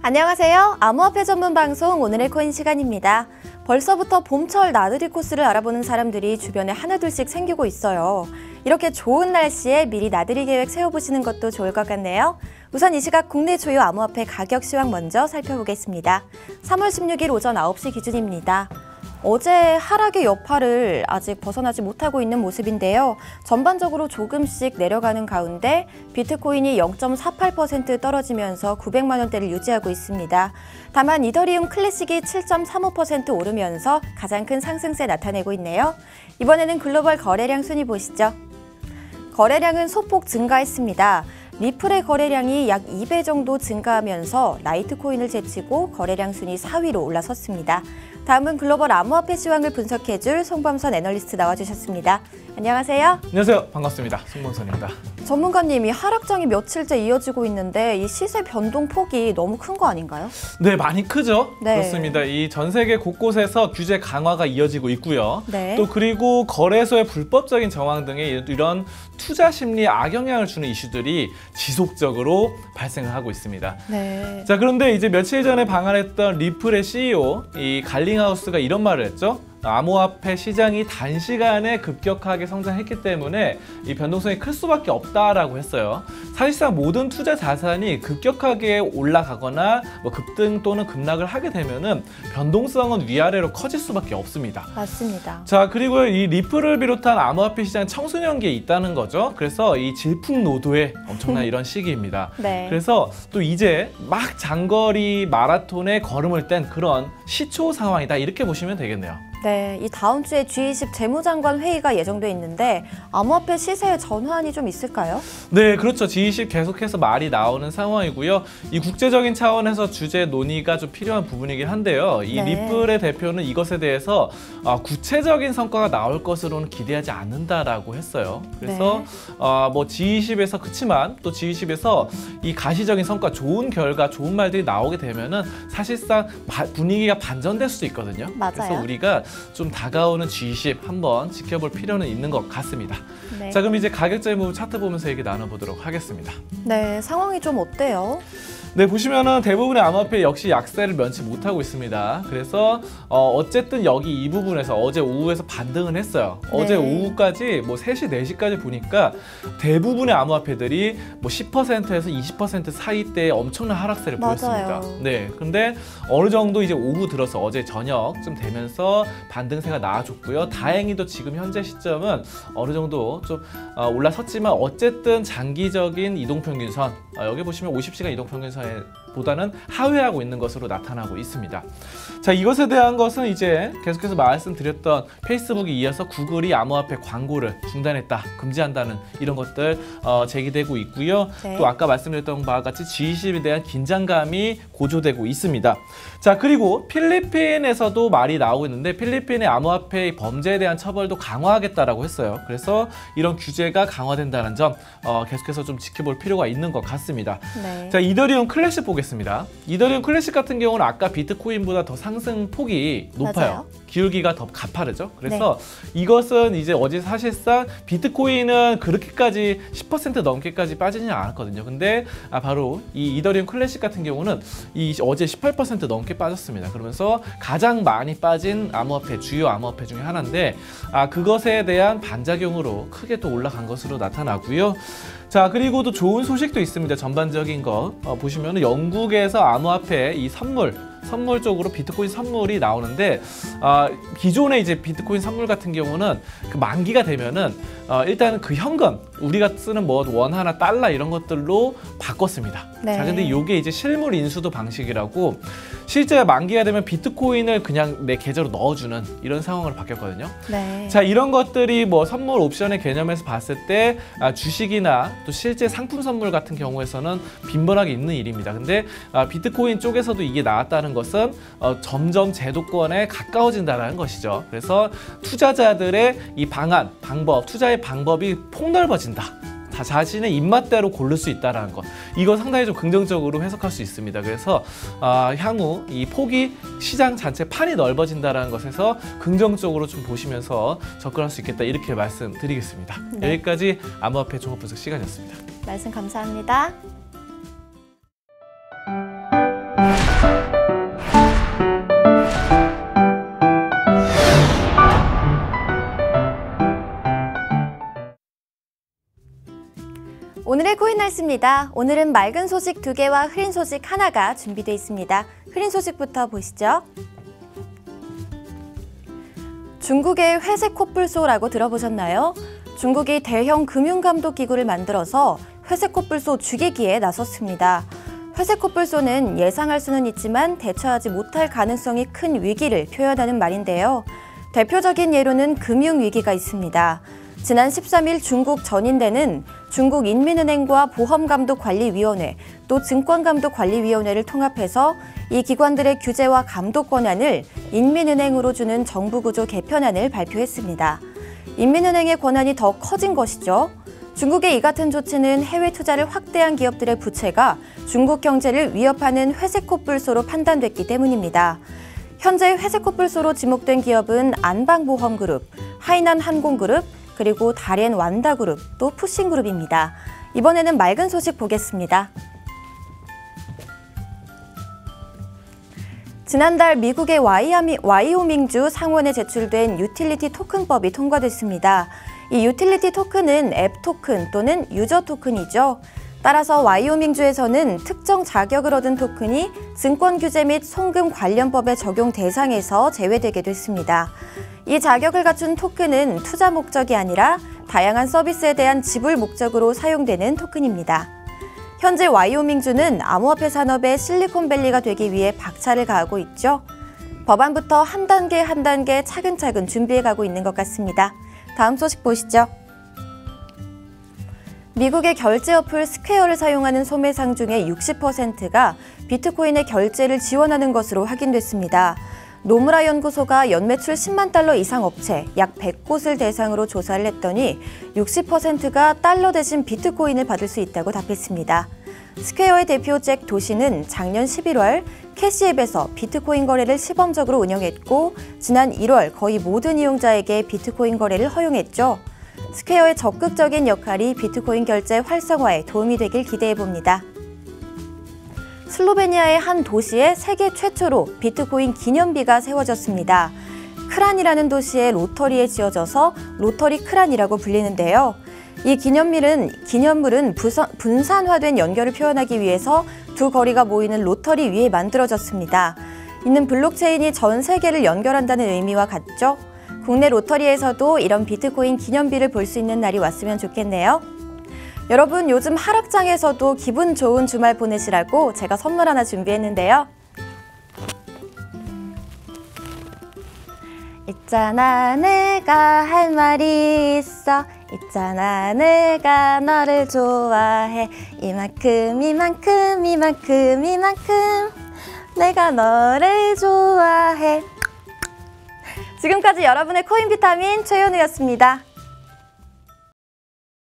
안녕하세요. 암호화폐 전문 방송 오늘의 코인 시간입니다. 벌써부터 봄철 나들이 코스를 알아보는 사람들이 주변에 하나둘씩 생기고 있어요. 이렇게 좋은 날씨에 미리 나들이 계획 세워보시는 것도 좋을 것 같네요. 우선 이 시각 국내 주요 암호화폐 가격 시황 먼저 살펴보겠습니다. 3월 16일 오전 9시 기준입니다. 어제 하락의 여파를 아직 벗어나지 못하고 있는 모습인데요. 전반적으로 조금씩 내려가는 가운데 비트코인이 0.48% 떨어지면서 900만 원대를 유지하고 있습니다. 다만 이더리움 클래식이 7.35% 오르면서 가장 큰 상승세 나타내고 있네요. 이번에는 글로벌 거래량 순위 보시죠. 거래량은 소폭 증가했습니다. 리플의 거래량이 약 2배 정도 증가하면서 라이트코인을 제치고 거래량 순위 4위로 올라섰습니다. 다음은 글로벌 암호화폐 시황을 분석해줄 송범선 애널리스트 나와주셨습니다. 안녕하세요. 안녕하세요. 반갑습니다. 송범선입니다. 전문가님이 하락장이 며칠째 이어지고 있는데 이 시세 변동 폭이 너무 큰 거 아닌가요? 네, 많이 크죠? 네. 그렇습니다. 이 전 세계 곳곳에서 규제 강화가 이어지고 있고요. 네. 또 그리고 거래소의 불법적인 정황 등의 이런 투자 심리에 악영향을 주는 이슈들이 지속적으로 발생을 하고 있습니다. 네. 자, 그런데 이제 며칠 전에 방한했던 리플의 CEO 이 갈링하우스가 이런 말을 했죠. 암호화폐 시장이 단시간에 급격하게 성장했기 때문에 이 변동성이 클 수밖에 없다라고 했어요. 사실상 모든 투자 자산이 급격하게 올라가거나 뭐 급등 또는 급락을 하게 되면은 변동성은 위아래로 커질 수밖에 없습니다. 맞습니다. 자, 그리고 이 리플을 비롯한 암호화폐 시장 청소년기에 있다는 거죠. 그래서 이 질풍노도의 엄청난 이런 시기입니다. 네. 그래서 또 이제 막 장거리 마라톤에 걸음을 뗀 그런 시초 상황이다, 이렇게 보시면 되겠네요. 네, 이 다음 주에 G20 재무장관 회의가 예정돼 있는데 암호화폐 시세의 전환이 좀 있을까요? 네, 그렇죠. G20 계속해서 말이 나오는 상황이고요. 이 국제적인 차원에서 주제 논의가 좀 필요한 부분이긴 한데요. 이 네. 리플의 대표는 이것에 대해서 구체적인 성과가 나올 것으로는 기대하지 않는다라고 했어요. 그래서 뭐 G20에서 그치만 또 G20에서 이 가시적인 성과, 좋은 결과, 좋은 말들이 나오게 되면은 사실상 분위기가 반전될 수도 있거든요. 맞아요. 그래서 우리가 좀 다가오는 G20 한번 지켜볼 필요는 있는 것 같습니다. 네. 자, 그럼 이제 가격적인 부분 차트 보면서 얘기 나눠보도록 하겠습니다. 네, 상황이 좀 어때요? 네, 보시면은 대부분의 암호화폐 역시 약세를 면치 못하고 있습니다. 그래서 어쨌든 여기 이 부분에서 어제 오후에서 반등을 했어요. 네. 어제 오후까지 뭐 3시, 4시까지 보니까 대부분의 암호화폐들이 뭐 10%에서 20% 사이대의 엄청난 하락세를 맞아요. 보였습니다. 네, 근데 어느 정도 이제 오후 들어서 어제 저녁쯤 되면서 반등세가 나와줬고요. 다행히도 지금 현재 시점은 어느 정도 좀 올라섰지만 어쨌든 장기적인 이동평균선, 여기 보시면 50시간 이동평균선 보다는 하회하고 있는 것으로 나타나고 있습니다. 자, 이것에 대한 것은 이제 계속해서 말씀드렸던 페이스북에 이어서 구글이 암호화폐 광고를 중단했다, 금지한다는 이런 것들 제기되고 있고요. 네. 또 아까 말씀드렸던 바와 같이 G20에 대한 긴장감이 고조되고 있습니다. 자, 그리고 필리핀에서도 말이 나오고 있는데 필리핀의 암호화폐 범죄에 대한 처벌도 강화하겠다라고 했어요. 그래서 이런 규제가 강화된다는 점 계속해서 좀 지켜볼 필요가 있는 것 같습니다. 네. 자, 이더리움 클래식 보겠습니다. 이더리움 클래식 같은 경우는 아까 비트코인보다 더 상승 폭이 높아요. 맞아요. 기울기가 더 가파르죠. 그래서 이것은 이제 어제 사실상 비트코인은 그렇게까지 10% 넘게까지 빠지지는 않았거든요. 근데 바로 이 이더리움 클래식 같은 경우는 어제 18% 넘게 빠졌습니다. 그러면서 가장 많이 빠진 암호화폐, 주요 암호화폐 중에 하나인데 그것에 대한 반작용으로 크게 또 올라간 것으로 나타나고요. 자, 그리고 또 좋은 소식도 있습니다. 전반적인 거 보시면 영국에서 암호화폐 이 선물 쪽으로 비트코인 선물이 나오는데 기존의 이제 비트코인 선물 같은 경우는 그 만기가 되면은 일단은 그 현금, 우리가 쓰는 뭐 원 하나, 달러 이런 것들로 바꿨습니다. 네. 자, 근데 이게 이제 실물 인수도 방식이라고 실제 만기가 되면 비트코인을 그냥 내 계좌로 넣어주는 이런 상황으로 바뀌었거든요. 네. 자, 이런 것들이 뭐 선물 옵션의 개념에서 봤을 때 주식이나 또 실제 상품 선물 같은 경우에서는 빈번하게 있는 일입니다. 근데 비트코인 쪽에서도 이게 나왔다는 것은 점점 제도권에 가까워진다는 것이죠. 그래서 투자자들의 이 방법, 투자의 방법이 폭넓어진다. 자신의 입맛대로 고를 수 있다는 것, 이거 상당히 좀 긍정적으로 해석할 수 있습니다. 그래서 향후 이 폭이 시장 전체 판이 넓어진다는 것에서 긍정적으로 좀 보시면서 접근할 수 있겠다, 이렇게 말씀드리겠습니다. 네. 여기까지 암호화폐 종합 분석 시간이었습니다. 말씀 감사합니다. 날씨입니다. 오늘은 맑은 소식 2개와 흐린 소식 1가 준비되어 있습니다. 흐린 소식부터 보시죠. 중국의 회색 코뿔소라고 들어보셨나요? 중국이 대형 금융감독기구를 만들어서 회색 코뿔소 죽이기에 나섰습니다. 회색 코뿔소는 예상할 수는 있지만 대처하지 못할 가능성이 큰 위기를 표현하는 말인데요. 대표적인 예로는 금융위기가 있습니다. 지난 13일 중국 전인대는 중국인민은행과 보험감독관리위원회, 또 증권감독관리위원회를 통합해서 이 기관들의 규제와 감독 권한을 인민은행으로 주는 정부구조 개편안을 발표했습니다. 인민은행의 권한이 더 커진 것이죠. 중국의 이 같은 조치는 해외 투자를 확대한 기업들의 부채가 중국 경제를 위협하는 회색 코뿔소로 판단됐기 때문입니다. 현재 회색 코뿔소로 지목된 기업은 안방보험그룹, 하이난항공그룹, 그리고 다롄 완다그룹, 또 푸싱그룹입니다. 이번에는 맑은 소식 보겠습니다. 지난달 미국의 와이오밍주 상원에 제출된 유틸리티 토큰법이 통과됐습니다. 이 유틸리티 토큰은 앱 토큰 또는 유저 토큰이죠. 따라서 와이오밍주에서는 특정 자격을 얻은 토큰이 증권규제 및 송금 관련법의 적용 대상에서 제외되게 됐습니다. 이 자격을 갖춘 토큰은 투자 목적이 아니라 다양한 서비스에 대한 지불 목적으로 사용되는 토큰입니다. 현재 와이오밍주는 암호화폐 산업의 실리콘밸리가 되기 위해 박차를 가하고 있죠. 법안부터 한 단계 차근차근 준비해가고 있는 것 같습니다. 다음 소식 보시죠. 미국의 결제 어플 스퀘어를 사용하는 소매상 중의 60%가 비트코인의 결제를 지원하는 것으로 확인됐습니다. 노무라 연구소가 연매출 10만 달러 이상 업체 약 100곳을 대상으로 조사를 했더니 60%가 달러 대신 비트코인을 받을 수 있다고 답했습니다. 스퀘어의 대표 잭 도시는 작년 11월 캐시앱에서 비트코인 거래를 시범적으로 운영했고 지난 1월 거의 모든 이용자에게 비트코인 거래를 허용했죠. 스퀘어의 적극적인 역할이 비트코인 결제 활성화에 도움이 되길 기대해봅니다. 슬로베니아의 한 도시에 세계 최초로 비트코인 기념비가 세워졌습니다. 크란이라는 도시의 로터리에 지어져서 로터리 크란이라고 불리는데요. 이 기념물은 분산화된 연결을 표현하기 위해서 두 거리가 모이는 로터리 위에 만들어졌습니다. 이는 블록체인이 전 세계를 연결한다는 의미와 같죠. 국내 로터리에서도 이런 비트코인 기념비를 볼 수 있는 날이 왔으면 좋겠네요. 여러분, 요즘 하락장에서도 기분 좋은 주말 보내시라고 제가 선물 하나 준비했는데요. 있잖아 내가 할 말이 있어. 있잖아 내가 너를 좋아해. 이만큼 내가 너를 좋아해. 지금까지 여러분의 코인 비타민 최현우였습니다.